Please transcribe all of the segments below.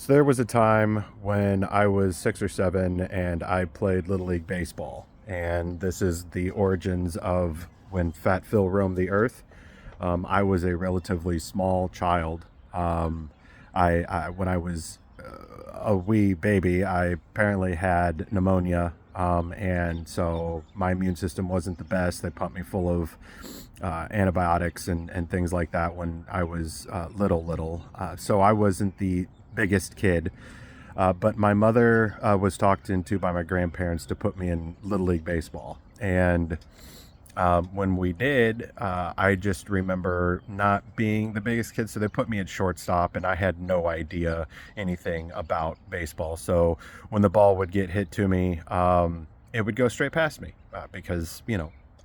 So there was a time when I was 6 or 7 and I played Little League Baseball. And this is the origins of when Fat Phil roamed the earth. I was a relatively small child. Um, when I was a wee baby, I apparently had pneumonia. And so my immune system wasn't the best. They pumped me full of antibiotics and things like that when I was little. So I wasn't the biggest kid. But my mother was talked into by my grandparents to put me in Little League Baseball. And when we did, I just remember not being the biggest kid. So they put me at shortstop, and I had no idea anything about baseball. So when the ball would get hit to me, it would go straight past me because,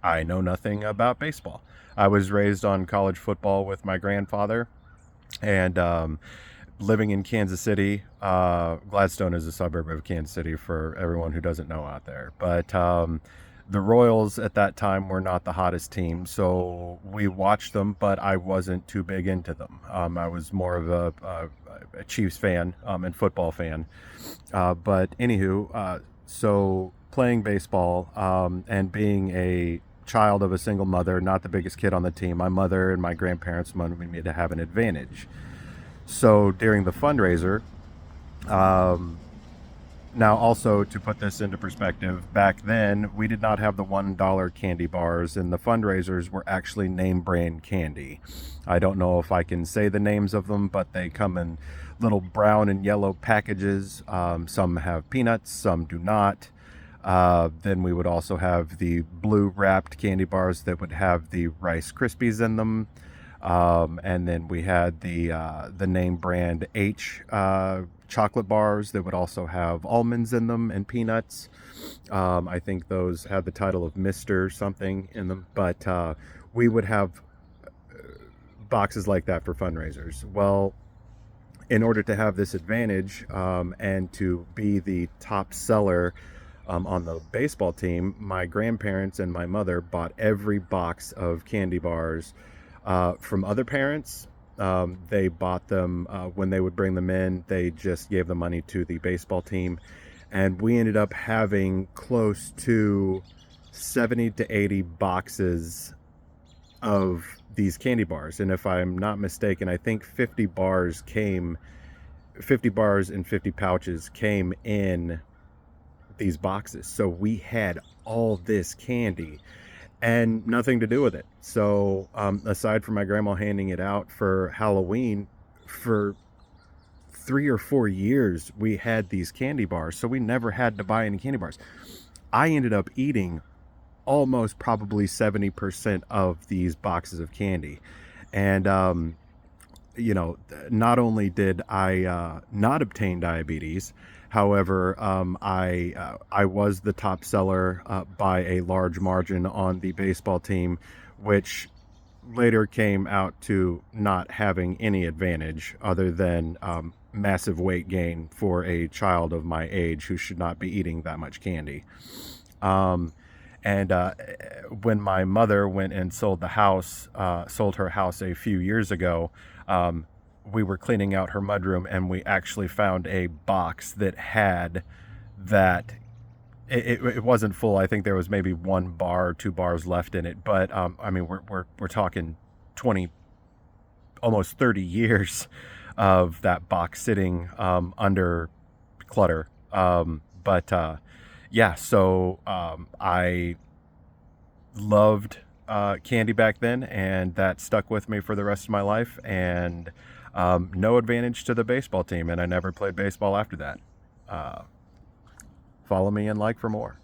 I know nothing about baseball. I was raised on college football with my grandfather. And living in Kansas City. Gladstone is a suburb of Kansas City for everyone who doesn't know out there. But the Royals at that time were not the hottest team, so we watched them, but I wasn't too big into them. I was more of a Chiefs fan and football fan. But anywho, so playing baseball and being a child of a single mother, not the biggest kid on the team, my mother and my grandparents wanted me to have an advantage. So during the fundraiser, um, now also to put this into perspective, back then we did not have the $1 candy bars, and the fundraisers were actually name brand candy. I don't know if I can say the names of them, but they come in little brown and yellow packages. Some have peanuts, some do not. Then we would also have the blue wrapped candy bars that would have the Rice Krispies in them. And then we had the name brand H chocolate bars that would also have almonds in them and peanuts. I think those had the title of Mr. something in them, but we would have boxes like that for fundraisers. Well, in order to have this advantage and to be the top seller on the baseball team, my grandparents and my mother bought every box of candy bars from other parents. They bought them when they would bring them in. They just gave the money to the baseball team. And we ended up having close to 70 to 80 boxes of these candy bars. And if I'm not mistaken, I think 50 bars and 50 pouches came in these boxes. So we had all this candy and nothing to do with it. So, aside from my grandma handing it out for Halloween, for 3 or 4 years, we had these candy bars. So we never had to buy any candy bars. I ended up eating almost probably 70% of these boxes of candy. And, not only did I not obtain diabetes, however, I was the top seller by a large margin on the baseball team, which later came out to not having any advantage other than massive weight gain for a child of my age who should not be eating that much candy. Um, and when my mother went and sold her house a few years ago, um, we were cleaning out her mudroom and we actually found a box that had that. It wasn't full. I think there was maybe 1 bar, 2 bars left in it. But I mean, we're talking 20, almost 30 years of that box sitting under clutter. But yeah, so I loved candy back then, and that stuck with me for the rest of my life. And no advantage to the baseball team, and I never played baseball after that. Follow me and like for more.